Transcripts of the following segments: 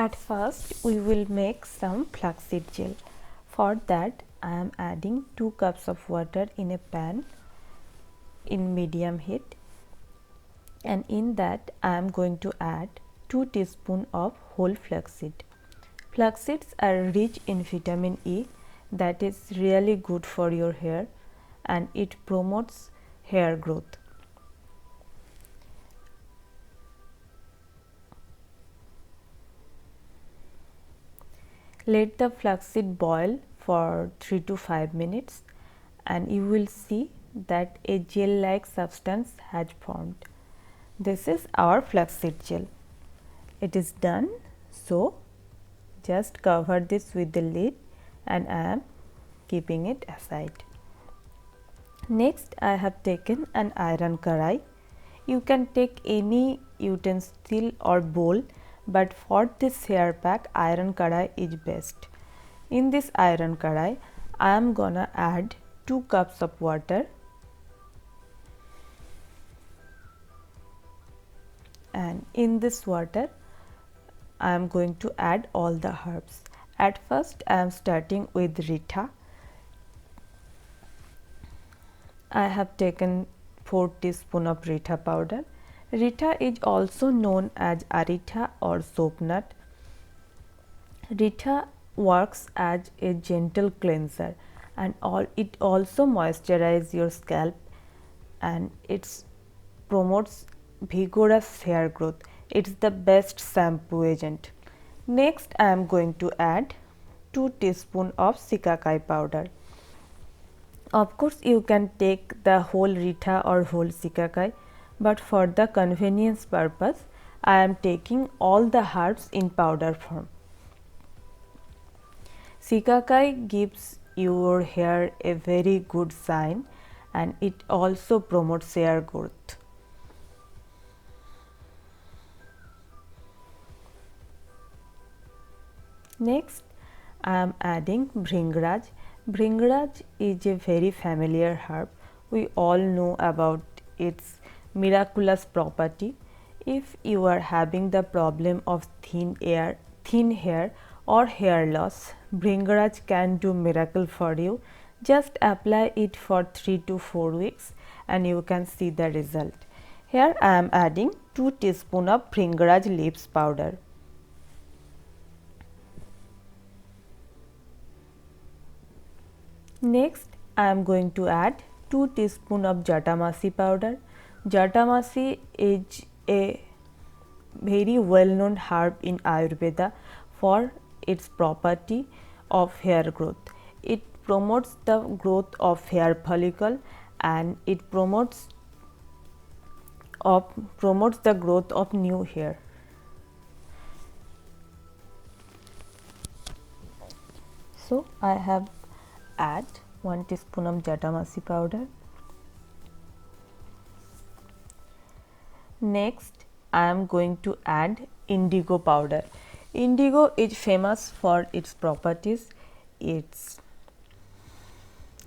At first we will make some flaxseed gel. For that I am adding 2 cups of water in a pan in medium heat, and in that I am going to add 2 teaspoons of whole flaxseed. Flax seeds are rich in vitamin E that is really good for your hair, and it promotes hair growth. Let the flaxseed boil for 3 to 5 minutes and you will see that a gel like substance has formed. This is our flaxseed gel. It is done. So, just cover this with the lid and I am keeping it aside. Next, I have taken an iron karai. You can take any utensil or bowl, but for this hair pack, iron karai is best. In this iron karai, I am gonna add 2 cups of water and in this water, I am going to add all the herbs. At first, I am starting with Ritha. I have taken 4 teaspoons of Ritha powder. Ritha is also known as Aritha or soap nut. Ritha works as a gentle cleanser and it also moisturizes your scalp and it promotes vigorous hair growth. It's the best shampoo agent. Next, I am going to add 2 teaspoons of Shikakai powder. Of course, you can take the whole Ritha or whole Shikakai, but for the convenience purpose, I am taking all the herbs in powder form. Shikakai gives your hair a very good shine and it also promotes hair growth. Next, I am adding Bhringraj. Bhringraj is a very familiar herb. We all know about its miraculous property. If you are having the problem of thin hair or hair loss, Bhringraj can do miracle for you. Just apply it for 3 to 4 weeks and you can see the result. Here I am adding 2 teaspoons of Bhringraj leaves powder. Next, I am going to add 2 teaspoons of Jatamasi powder. Jatamasi is a very well known herb in Ayurveda for its property of hair growth. It promotes the growth of hair follicle and it promotes the growth of new hair. So, I have add 1 teaspoon of Jatamasi powder. Next, I am going to add indigo powder. Indigo is famous for its properties. It's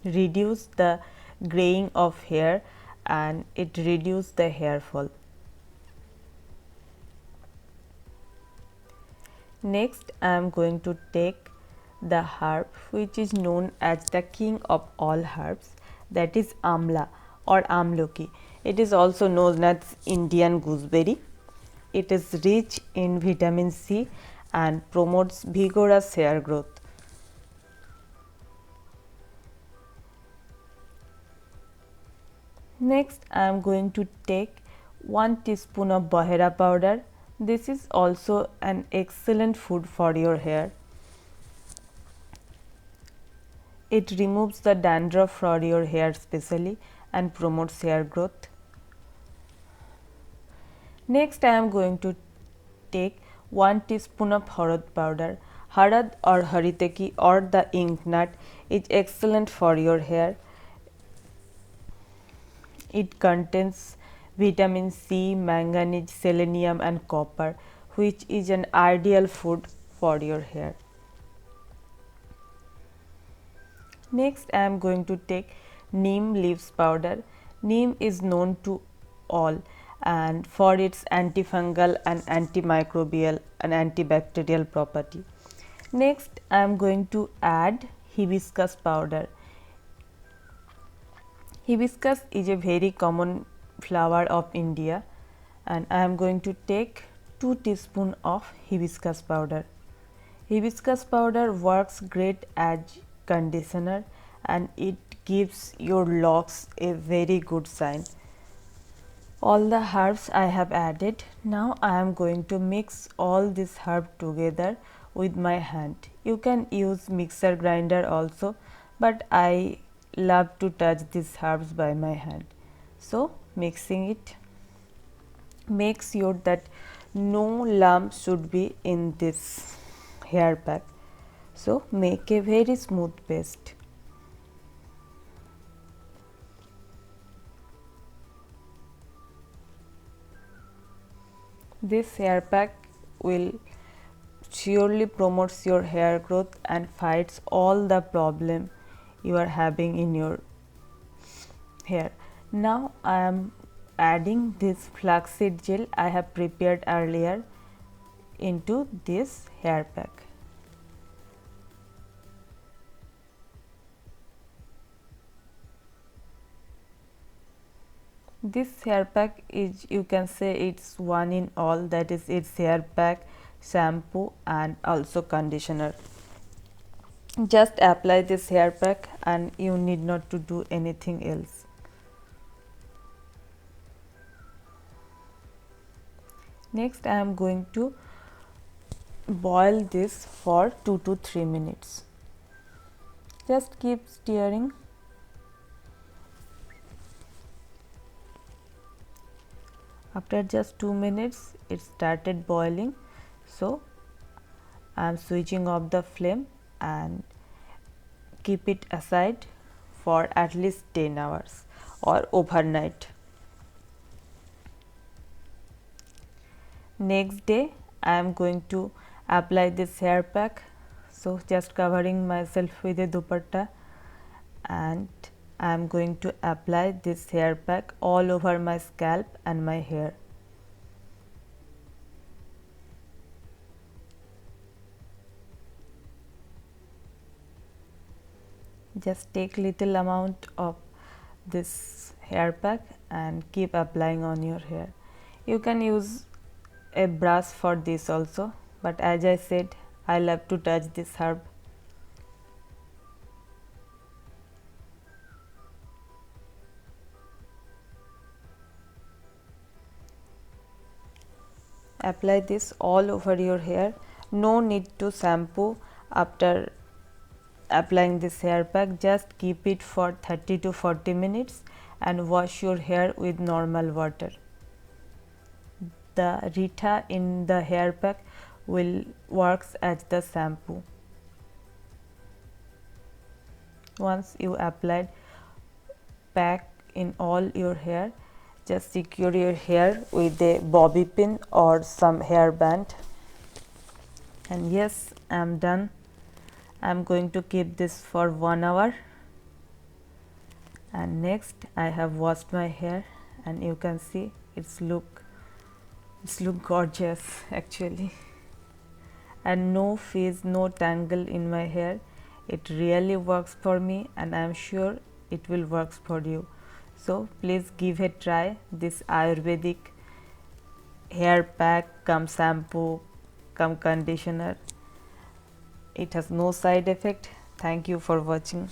reduce the graying of hair and it reduce the hair fall. Next, I am going to take the herb which is known as the king of all herbs, that is amla or amloki. It is also known as Indian gooseberry. It is rich in vitamin C and promotes vigorous hair growth. Next, I am going to take 1 teaspoon of Bahera powder. This is also an excellent food for your hair. It removes the dandruff for your hair especially and promotes hair growth. Next, I am going to take 1 teaspoon of harad powder. Harad or hariteki or the ink nut is excellent for your hair. It contains vitamin C, manganese, selenium and copper, which is an ideal food for your hair. Next, I am going to take neem leaves powder. Neem is known to all and for its antifungal and antimicrobial and antibacterial property. Next, I am going to add hibiscus powder. Hibiscus is a very common flower of India, and I am going to take 2 teaspoons of hibiscus powder. Hibiscus powder works great as conditioner and it gives your locks a very good shine. All the herbs I have added. Now I am going to mix all this herb together with my hand. You can use mixer grinder also, but I love to touch these herbs by my hand. So mixing it, make sure that no lump should be in this hair pack. So make a very smooth paste. This hair pack will surely promotes your hair growth and fights all the problem you are having in your hair. Now I am adding this flaxseed gel I have prepared earlier into this hair pack. This hair pack is, you can say, it's one in all, that is its hair pack, shampoo and also conditioner. Just apply this hair pack and you need not to do anything else. Next I am going to boil this for 2 to 3 minutes. Just keep stirring. After just 2 minutes it started boiling, so I am switching off the flame and keep it aside for at least 10 hours or overnight. Next day I am going to apply this hair pack, so just covering myself with a dupatta, and I am going to apply this hair pack all over my scalp and my hair. Just take little amount of this hair pack and keep applying on your hair. You can use a brush for this also, but as I said, I love to touch this herb. Apply this all over your hair. No need to shampoo after applying this hair pack. Just keep it for 30 to 40 minutes and wash your hair with normal water. The Rita in the hair pack will works as the shampoo. Once you applied pack in all your hair, just secure your hair with a bobby pin or some hair band. And yes, I am done. I am going to keep this for 1 hour. And next I have washed my hair and you can see it's look gorgeous actually. And no frizz, no tangle in my hair. It really works for me and I am sure it will work for you. So please give a try this Ayurvedic hair pack cum shampoo cum conditioner. It has no side effect. Thank you for watching.